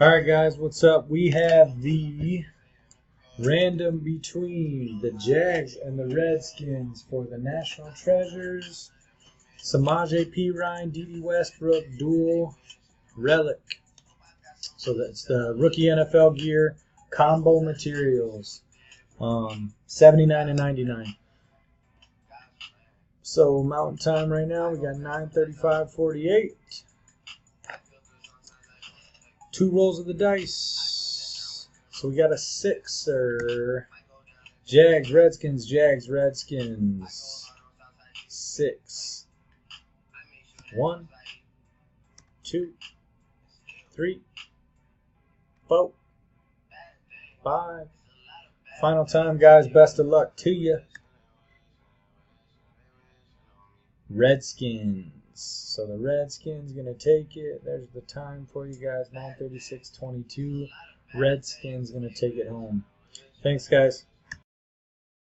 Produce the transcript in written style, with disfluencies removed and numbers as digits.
Alright guys, what's up? We have the random between the Jags and the Redskins for the National Treasures. Samaje Perine, D.D. Westbrook dual relic. So that's the rookie NFL gear combo materials. 79 and 99. So mountain time right now, we got 9:35:48. 2 rolls of the dice. So we got a sixer. Jags, Redskins, Jags, Redskins. 6. 1, 2, 3, 4, 5. Final time, guys. Best of luck to you. Redskins. So the Redskins going to take it. There's the time for you guys. 9:36:22. Redskins going to take it home. Thanks, guys.